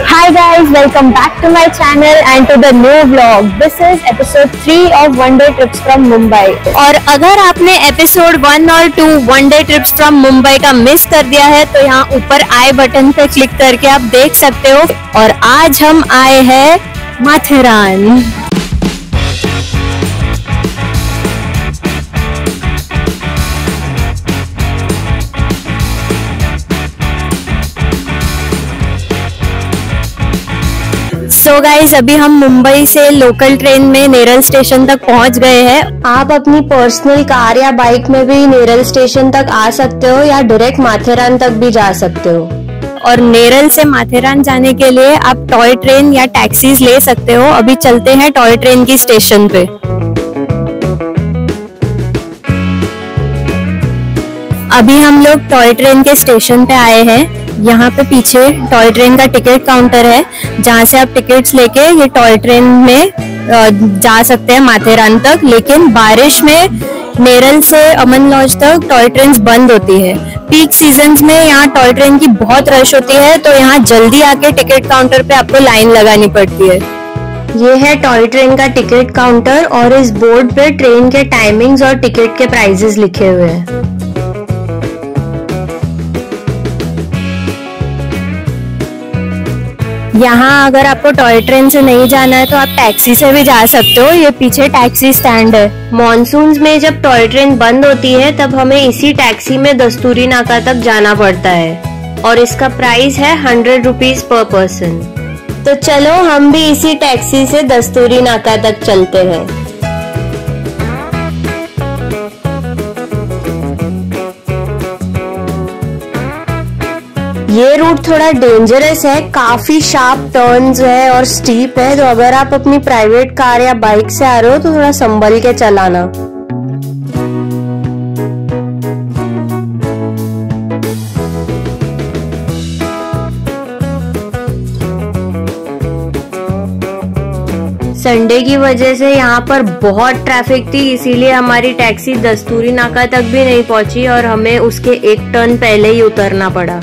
Hi guys, welcome back to my channel and to the new vlog. This is episode 3 of One Day Trips from Mumbai. और अगर आपने episode 1 और 2 one day trips from Mumbai का miss कर दिया है तो यहाँ ऊपर आई बटन पे क्लिक करके आप देख सकते हो। और आज हम आए हैं माथेरान। सो गाइस, अभी हम मुंबई से लोकल ट्रेन में नेरल स्टेशन तक पहुंच गए हैं। आप अपनी पर्सनल कार या बाइक में भी नेरल स्टेशन तक आ सकते हो या डायरेक्ट माथेरान तक भी जा सकते हो। और नेरल से माथेरान जाने के लिए आप टॉय ट्रेन या टैक्सीज ले सकते हो। अभी चलते हैं टॉय ट्रेन की स्टेशन पे। अभी हम लोग टॉय ट्रेन के स्टेशन पे आए हैं। यहाँ पे पीछे टॉय ट्रेन का टिकट काउंटर है जहाँ से आप टिकट्स लेके ये टॉय ट्रेन में जा सकते हैं माथेरान तक। लेकिन बारिश में नेरल से अमन लॉज तक टॉय ट्रेन बंद होती है। पीक सीजन्स में यहाँ टॉय ट्रेन की बहुत रश होती है, तो यहाँ जल्दी आके टिकट काउंटर पे आपको लाइन लगानी पड़ती है। ये है टॉय ट्रेन का टिकट काउंटर और इस बोर्ड पे ट्रेन के टाइमिंग्स और टिकट के प्राइसेस लिखे हुए हैं। यहाँ अगर आपको टॉय ट्रेन से नहीं जाना है तो आप टैक्सी से भी जा सकते हो। ये पीछे टैक्सी स्टैंड है। मॉनसून्स में जब टॉय ट्रेन बंद होती है तब हमें इसी टैक्सी में दस्तूरी नाका तक जाना पड़ता है और इसका प्राइस है 100 रुपीज पर पर्सन। तो चलो हम भी इसी टैक्सी से दस्तूरी नाका तक चलते हैं। ये रूट थोड़ा डेंजरस है, काफी शार्प टर्न्स है और स्टीप है, तो अगर आप अपनी प्राइवेट कार या बाइक से आ रहे हो तो थोड़ा संभल के चलाना। संडे की वजह से यहाँ पर बहुत ट्रैफिक थी, इसीलिए हमारी टैक्सी दस्तूरी नाका तक भी नहीं पहुंची और हमें उसके एक टर्न पहले ही उतरना पड़ा।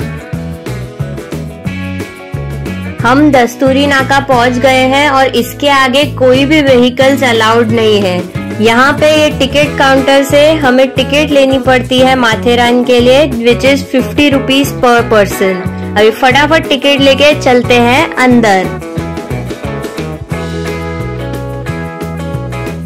हम दस्तूरी नाका पहुंच गए हैं और इसके आगे कोई भी व्हीकल्स अलाउड नहीं है। यहाँ पे ये टिकट काउंटर से हमें टिकट लेनी पड़ती है माथेरान के लिए, which is 50 rupees per person. अभी फटाफट टिकट लेके चलते हैं अंदर।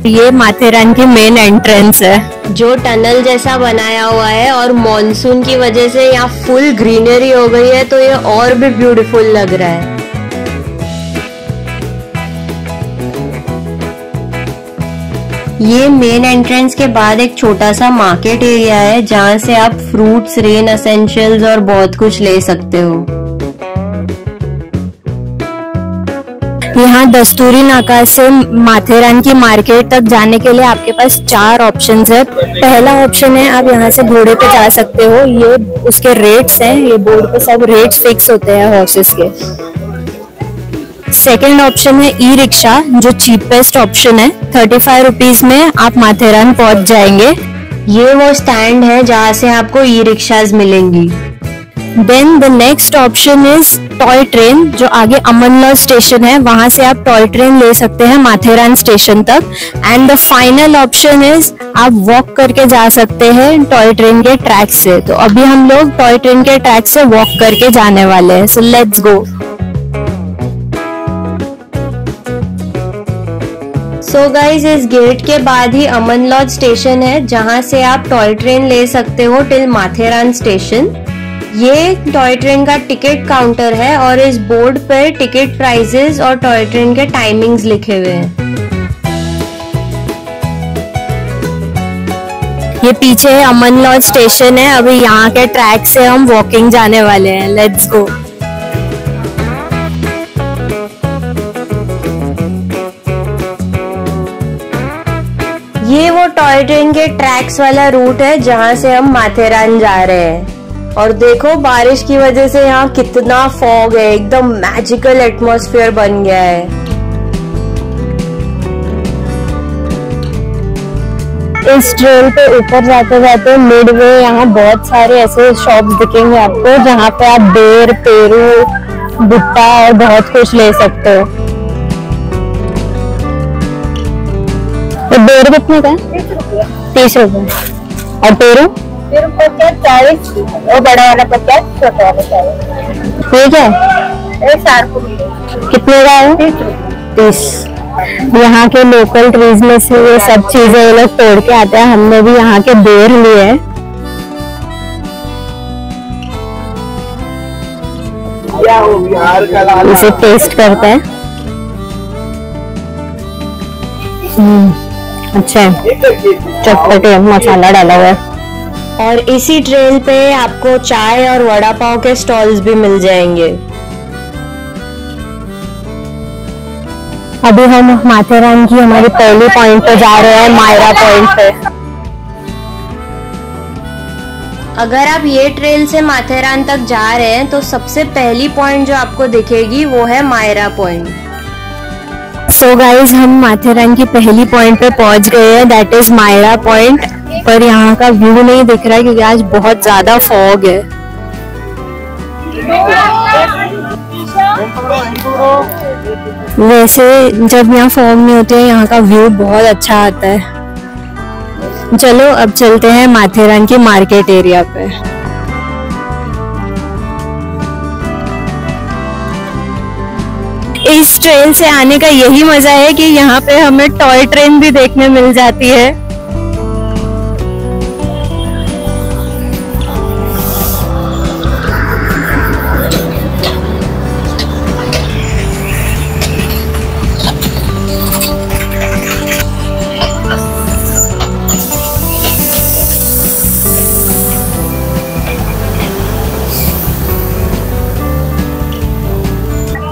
ये माथेरान की मेन एंट्रेंस है जो टनल जैसा बनाया हुआ है और मॉनसून की वजह से यहाँ फुल ग्रीनरी हो गई है, तो ये और भी ब्यूटीफुल लग रहा है। ये मेन एंट्रेंस के बाद एक छोटा सा मार्केट एरिया है जहाँ से आप फ्रूट्स, रेन एसेंशियल्स और बहुत कुछ ले सकते हो। यहाँ दस्तूरी नाका से माथेरान की मार्केट तक जाने के लिए आपके पास 4 ऑप्शंस है। पहला ऑप्शन है आप यहाँ से घोड़े पे जा सकते हो। ये उसके रेट्स हैं, ये बोर्ड पे सब रेट्स फिक्स होते हैं हॉर्सेस के। सेकेंड ऑप्शन है ई रिक्शा, जो चीपेस्ट ऑप्शन है। 35 रुपीज में आप माथेरान पहुंच जाएंगे। ये वो स्टैंड है जहाँ से आपको ई रिक्शाज मिलेंगी। Then the next option is toy train, जो आगे अमन लॉज स्टेशन है, वहां से आप टॉय ट्रेन ले सकते हैं माथेरान स्टेशन तक। And the final option is आप वॉक करके जा सकते हैं टॉय ट्रेन के ट्रैक से। तो अभी हम लोग टॉय ट्रेन के ट्रैक से वॉक करके जाने वाले हैं। So let's go. So guys, इस गेट के बाद ही अमन लॉज स्टेशन है जहाँ से आप टॉय ट्रेन ले सकते हो टिल माथेरान स्टेशन। ये टॉय ट्रेन का टिकट काउंटर है और इस बोर्ड पर टिकट प्राइसेस और टॉय ट्रेन के टाइमिंग्स लिखे हुए हैं। ये पीछे अमन लॉज स्टेशन है। अभी यहाँ के ट्रैक से हम वॉकिंग जाने वाले हैं। Let's go. ये वो टॉय ट्रेन के ट्रैक्स वाला रूट है जहाँ से हम माथेरान जा रहे हैं। और देखो बारिश की वजह से यहाँ कितना फॉग है, एकदम मैजिकल एटमॉस्फेयर बन गया है। इस ट्रेन पे ऊपर जाते जाते मिडवे यहाँ बहुत सारे ऐसे शॉप्स दिखेंगे आपको जहाँ पे आप बेर, पेरू भुट्टा और बहुत कुछ ले सकते हो। तो बेर कितने का है? 30 रुपए। और पेरू? 40, वो बड़ा वाला 50, छोटा वाला 40। ठीक है, 4 कितने का है? 30। यहाँ के लोकल ट्रीज में से ये सब चीजें ये लोग तोड़ के आते हैं। हमने भी यहाँ के बेर लिए हैं। इसे टेस्ट करते हैं। अच्छा है, चटपटे मसाला डाला हुआ है। और इसी ट्रेल पे आपको चाय और वड़ा पाव के स्टॉल्स भी मिल जाएंगे। अभी हम माथेरान की हमारी पहली पॉइंट पे जा रहे हैं, मायरा पॉइंट पे। अगर आप ये ट्रेल से माथेरान तक जा रहे हैं तो सबसे पहली पॉइंट जो आपको दिखेगी वो है मायरा पॉइंट। सो गाइज, हम माथेरान की पहली पॉइंट पे पहुंच गए हैं, दैट इज मायरा पॉइंट। पर यहाँ का व्यू नहीं दिख रहा है क्योंकि आज बहुत ज्यादा फॉग है। वैसे जब यहाँ फॉग नहीं होती है यहाँ का व्यू बहुत अच्छा आता है। चलो अब चलते हैं माथेरान की मार्केट एरिया पे। इस ट्रेन से आने का यही मजा है कि यहाँ पे हमें टॉय ट्रेन भी देखने मिल जाती है।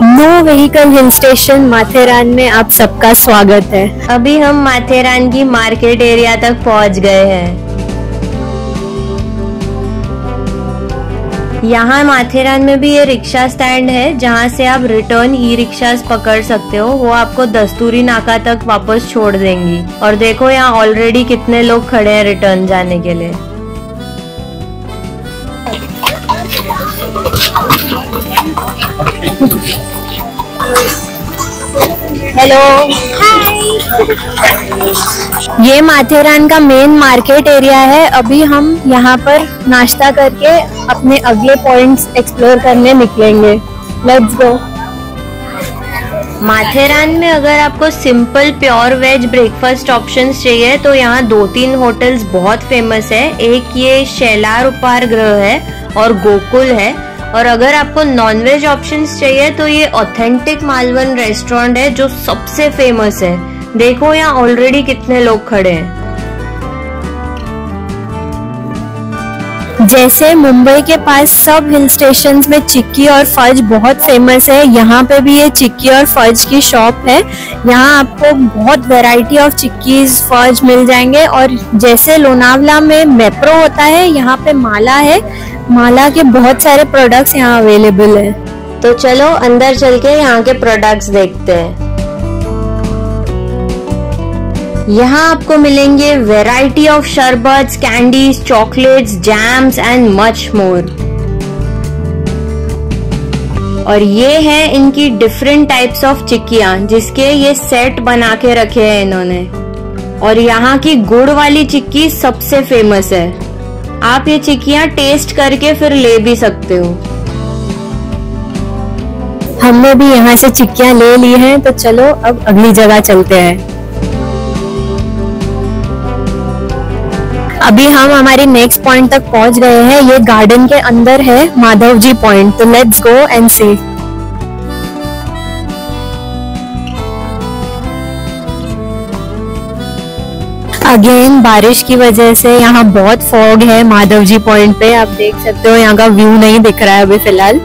No vehicle hill station Matheran में आप सबका स्वागत है। अभी हम माथेरान की मार्केट एरिया तक पहुंच गए हैं। यहाँ माथेरान में भी ये रिक्शा स्टैंड है जहाँ से आप रिटर्न ई रिक्शास पकड़ सकते हो। वो आपको दस्तूरी नाका तक वापस छोड़ देंगी। और देखो यहाँ ऑलरेडी कितने लोग खड़े हैं रिटर्न जाने के लिए। हेलो, हाय। ये माथेरान का मेन मार्केट एरिया है। अभी हम यहाँ पर नाश्ता करके अपने अगले पॉइंट्स एक्सप्लोर करने निकलेंगे। Let's go. माथेरान में अगर आपको simple pure veg breakfast options चाहिए तो यहाँ 2-3 होटल्स बहुत फेमस है। एक ये शैलार उपाहारगृह है और गोकुल है। और अगर आपको नॉनवेज ऑप्शंस चाहिए तो ये ऑथेंटिक मालवन रेस्टोरेंट है जो सबसे फेमस है। देखो यहाँ ऑलरेडी कितने लोग खड़े हैं। जैसे मुंबई के पास सब हिल स्टेशंस में चिक्की और फज बहुत फेमस है, यहाँ पे भी ये चिक्की और फज की शॉप है। यहाँ आपको बहुत वैरायटी ऑफ चिक्कीज फज मिल जाएंगे। और जैसे लोनावला में मेप्रो होता है, यहाँ पे माला है। माला के बहुत सारे प्रोडक्ट्स यहाँ अवेलेबल है। तो चलो अंदर चल के यहाँ के प्रोडक्ट्स देखते हैं। यहाँ आपको मिलेंगे variety of sherbets, candies, chocolates, jams and much more. और ये है इनकी डिफरेंट टाइप्स ऑफ चिक्कियाँ जिसके ये सेट बना के रखे हैं इन्होंने। और यहाँ की गुड़ वाली चिक्की सबसे फेमस है। आप ये चिक्कियाँ टेस्ट करके फिर ले भी सकते हो। हमने भी यहाँ से चिक्कियाँ ले ली हैं, तो चलो अब अगली जगह चलते हैं। अभी हम हमारे नेक्स्ट पॉइंट तक पहुंच गए हैं। ये गार्डन के अंदर है माधव जी पॉइंट। तो let's go and see. Again बारिश की वजह से यहाँ बहुत फॉग है माधव जी पॉइंट पे। आप देख सकते हो यहाँ का व्यू नहीं दिख रहा है अभी फिलहाल।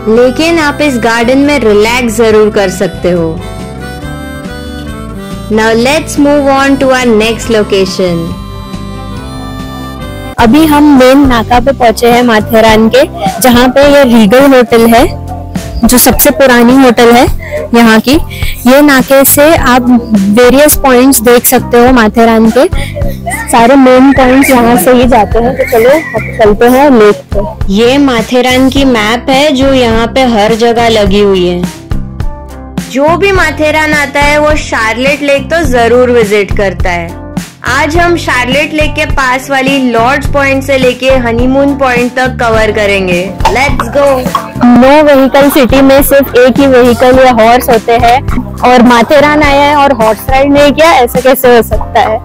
लेकिन आप इस गार्डन में रिलैक्स जरूर कर सकते हो। Now let's move on to our next location. अभी हम मेन नाका पे पहुंचे हैं माथेरान के, जहाँ पे ये रीगल होटल है जो सबसे पुरानी होटल है यहाँ की। ये नाके से आप वेरियस पॉइंट्स देख सकते हो माथेरान के। सारे मेन पॉइंट्स यहाँ से ही जाते हैं। तो चलो अब चलते हैं लेक पे। ये माथेरान की मैप है जो यहाँ पे हर जगह लगी हुई है। जो भी माथेरान आता है वो शार्लेट लेक तो जरूर विजिट करता है। आज हम शार्लेट लेक के पास वाली लॉर्ड्स पॉइंट से लेके हनीमून पॉइंट तक कवर करेंगे। Let's go. No vehicle city में सिर्फ एक ही व्हीकल या हॉर्स होते हैं, और माथेरान आया है और हॉर्स राइड नहीं किया, ऐसा कैसे हो सकता है?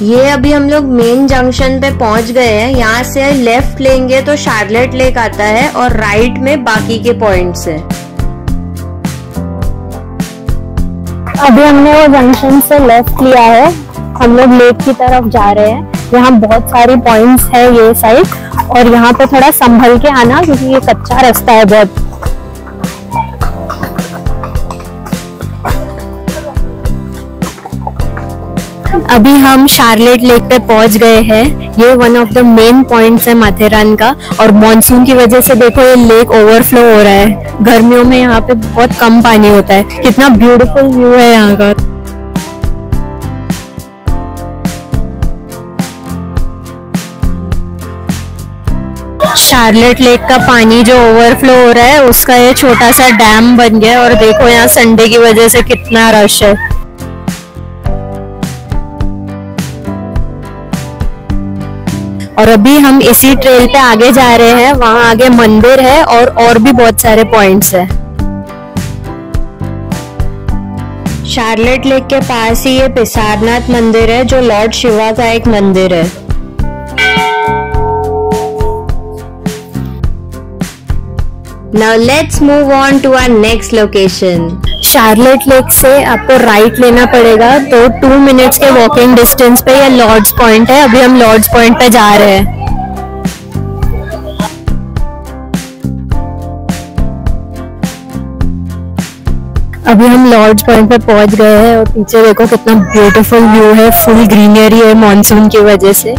ये अभी हम लोग मेन जंक्शन पे पहुंच गए हैं। यहाँ से लेफ्ट लेंगे तो शार्लेट लेक आता है और राइट में बाकी के पॉइंट्स है। अभी हमने वो जंक्शन से लेफ्ट लिया है, हम लोग लेक की तरफ जा रहे हैं। यहाँ बहुत सारी पॉइंट्स है ये साइड, और यहाँ पे थोड़ा संभल के आना क्योंकि ये कच्चा रास्ता है बहुत। अभी हम शार्लेट लेक पे पहुंच गए हैं। ये one of the main points है माथेरान का, और मॉनसून की वजह से देखो ये लेक ओवरफ्लो हो रहा है। गर्मियों में यहाँ पे बहुत कम पानी होता है। कितना ब्यूटीफुल व्यू है यहाँ का। शार्लेट लेक का पानी जो ओवरफ्लो हो रहा है उसका ये छोटा सा डैम बन गया, और देखो यहाँ संडे की वजह से कितना रश है। और अभी हम इसी ट्रेल पे आगे जा रहे हैं। वहां आगे मंदिर है और भी बहुत सारे पॉइंट्स है। शार्लेट लेक के पास ही ये पिसारनाथ मंदिर है जो लॉर्ड शिवा का एक मंदिर है। Now let's move on to our next location. Charlotte lake से आपको राइट लेना पड़ेगा, तो 2 मिनट्स के वॉकिंग डिस्टेंस पे ये लॉर्ड्स पॉइंट है। अभी हम लॉर्ड्स पॉइंट पे जा रहे हैं। अभी हम लॉर्ड्स पॉइंट पे पहुंच गए हैं, और पीछे देखो कितना ब्यूटीफुल व्यू है। फुल ग्रीनरी है मॉनसून की वजह से।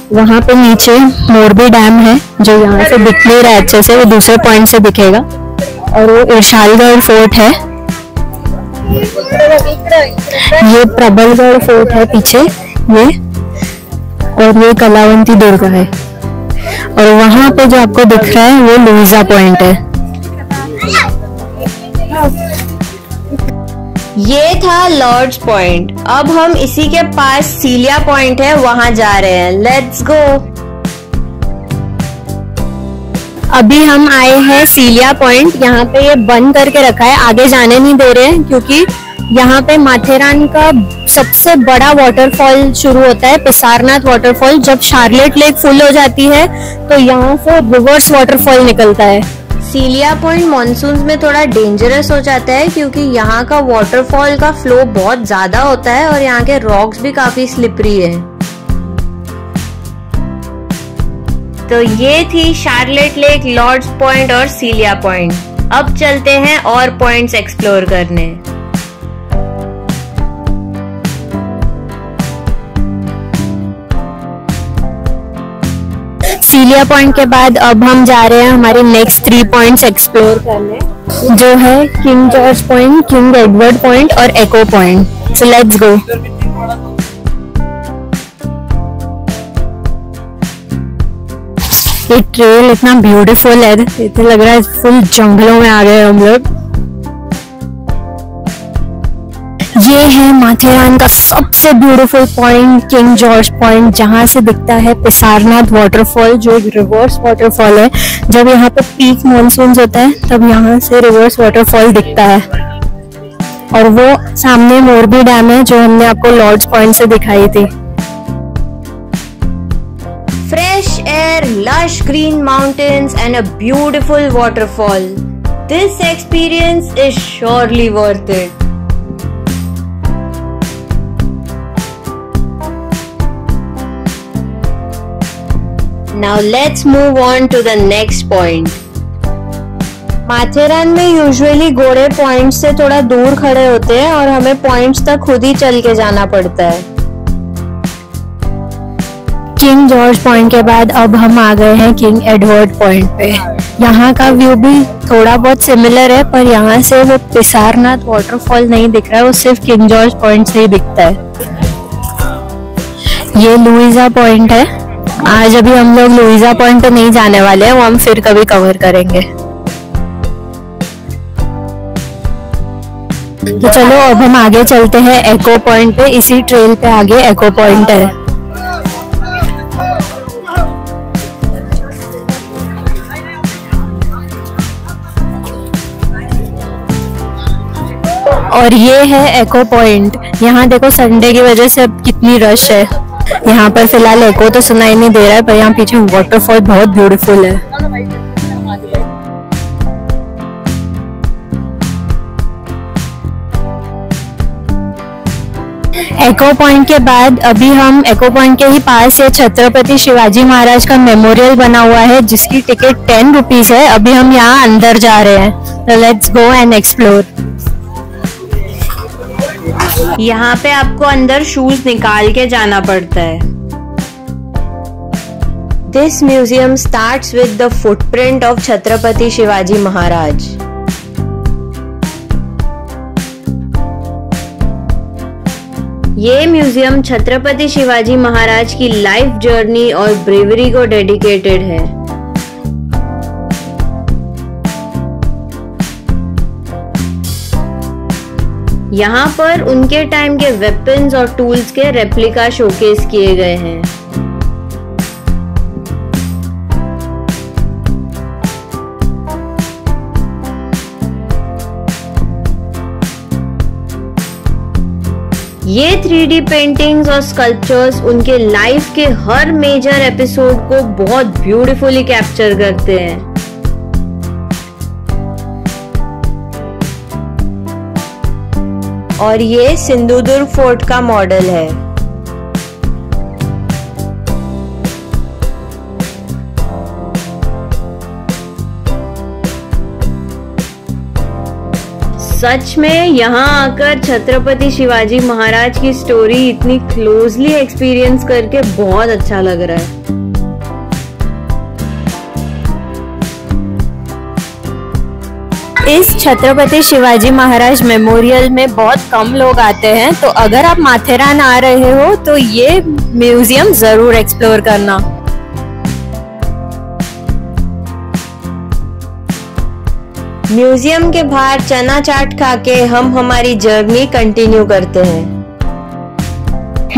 वहां पे नीचे मोरबी डैम है जो यहाँ से दिख नहीं रहा है अच्छे से, वो दूसरे पॉइंट से दिखेगा। और वो इरशालगढ़ फोर्ट है, ये प्रबलगढ़ फोर्ट है पीछे ये, और ये कलावंती दुर्ग है। और वहां पे जो आपको दिख रहा है वो लुइजा पॉइंट है। ये था लॉर्ड्स पॉइंट। अब हम इसी के पास सीलिया पॉइंट है, वहां जा रहे हैं। Let's go. अभी हम आए हैं सीलिया पॉइंट। यहाँ पे ये बंद करके रखा है, आगे जाने नहीं दे रहे हैं क्योंकि यहाँ पे माथेरान का सबसे बड़ा वाटरफॉल शुरू होता है, पिसारनाथ वाटरफॉल। जब शार्लेट लेक फुल हो जाती है तो यहाँ से रिवर्स वाटरफॉल निकलता है। सीलिया पॉइंट मॉनसून में थोड़ा डेंजरस हो जाता है क्योंकि यहाँ का वाटरफॉल का फ्लो बहुत ज्यादा होता है और यहाँ के रॉक्स भी काफी स्लिपरी है। तो ये थी शार्लेट लेक, लॉर्ड्स पॉइंट और सीलिया पॉइंट। अब चलते हैं और पॉइंट्स एक्सप्लोर करने। सीलिया पॉइंट के बाद अब हम जा रहे हैं हमारे नेक्स्ट 3 पॉइंट्स एक्सप्लोर करने, जो है king George point, king Edward point और एको पॉइंट। So let's go. ये ट्रेल इतना ब्यूटीफुल है, इतना लग रहा है फुल जंगलों में आ गए हम लोग। ये है माथेरान का सबसे beautiful point, king George point, जहां से दिखता है पिसारनाथ वाटरफॉल, जो एक रिवर्स वाटरफॉल है। जब यहाँ पे पीक मॉनसून होता है तब यहाँ से रिवर्स वाटरफॉल दिखता है। और वो सामने मोरबी डैम है जो हमने आपको लॉर्ड्स पॉइंट से दिखाई थी। Fresh air, lush green mountains and a beautiful waterfall. This experience is surely worth it. Now let's move on to the next point. Matheran में यूजुअली घोड़े पॉइंट से थोड़ा दूर खड़े होते हैं और हमें पॉइंट्स तक खुद ही चल के जाना पड़ता है। किंग जॉर्ज पॉइंट के बाद अब हम आ गए हैं किंग एडवर्ड पॉइंट पे। यहाँ का व्यू भी थोड़ा बहुत सिमिलर है, पर यहाँ से वो पिसारनाथ वाटरफॉल नहीं दिख रहा है, वो सिर्फ किंग जॉर्ज पॉइंट से ही दिखता है। ये लुइजा पॉइंट है। आज अभी हम लोग लुइजा पॉइंट तो नहीं जाने वाले हैं, वो हम फिर कभी कवर करेंगे। तो चलो अब हम आगे चलते हैं एको पॉइंट पे। इसी ट्रेल पे आगे एको पॉइंट है। और ये है एको पॉइंट। यहाँ देखो संडे की वजह से अब कितनी रश है। यहाँ पर फिलहाल एको तो सुनाई नहीं दे रहा है, पर यहाँ पीछे वाटरफॉल बहुत ब्यूटीफुल है। एको पॉइंट के बाद अभी हम एको पॉइंट के ही पास ये छत्रपति शिवाजी महाराज का मेमोरियल बना हुआ है, जिसकी टिकट 10 रुपीज है। अभी हम यहाँ अंदर जा रहे हैं, तो लेट्स गो एंड एक्सप्लोर। यहाँ पे आपको अंदर शूज निकाल के जाना पड़ता है। This museum starts with the footprint of Chhatrapati Shivaji Maharaj. ये म्यूजियम छत्रपति शिवाजी महाराज की लाइफ जर्नी और ब्रेवरी को डेडिकेटेड है। यहाँ पर उनके टाइम के वेपन्स और टूल्स के रेप्लिका शोकेस किए गए हैं। ये 3D पेंटिंग्स और स्कल्पचर्स उनके लाइफ के हर मेजर एपिसोड को बहुत ब्यूटीफुली कैप्चर करते हैं। और ये सिंधुदुर्ग फोर्ट का मॉडल है। सच में यहाँ आकर छत्रपति शिवाजी महाराज की स्टोरी इतनी क्लोजली एक्सपीरियंस करके बहुत अच्छा लग रहा है। इस छत्रपति शिवाजी महाराज मेमोरियल में बहुत कम लोग आते हैं, तो अगर आप माथेरान आ रहे हो तो ये म्यूजियम जरूर एक्सप्लोर करना। म्यूजियम के बाहर चना चाट खा के हम हमारी जर्नी कंटिन्यू करते हैं।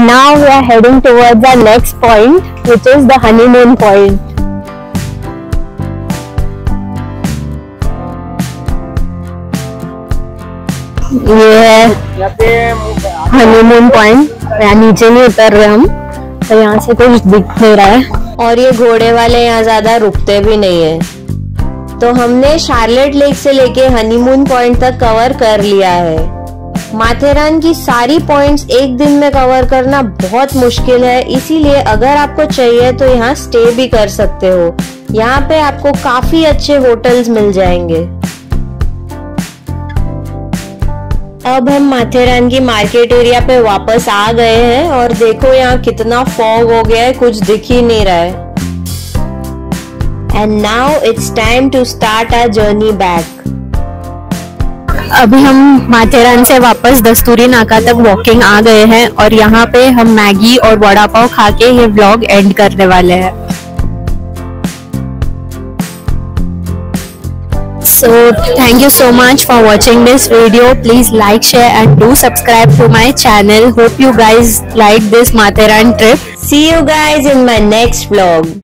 Now we are heading towards our next point, which is the honeymoon point. ये है हनीमून पॉइंट। यहाँ नीचे नहीं उतर रहे हम, तो यहाँ से कुछ दिख नहीं रहा है। और ये घोड़े वाले यहाँ ज्यादा रुकते भी नहीं है। तो हमने शार्लेट लेक से लेके हनीमून पॉइंट तक कवर कर लिया है। माथेरान की सारी पॉइंट्स एक दिन में कवर करना बहुत मुश्किल है, इसीलिए अगर आपको चाहिए तो यहाँ स्टे भी कर सकते हो। यहाँ पे आपको काफी अच्छे होटल्स मिल जाएंगे। अब हम माथेरान की मार्केट एरिया पे वापस आ गए हैं और देखो यहाँ कितना फॉग हो गया है, कुछ दिख ही नहीं रहा है। And now it's time to start our journey back. अभी हम माथेरान से वापस दस्तूरी नाका तक वॉकिंग आ गए हैं और यहाँ पे हम मैगी और वड़ा पाव खा के ये व्लॉग एंड करने वाले हैं। So thank you so much for watching this video. Please like, share and do subscribe to my channel. Hope you guys like this Matheran trip. See you guys in my next vlog.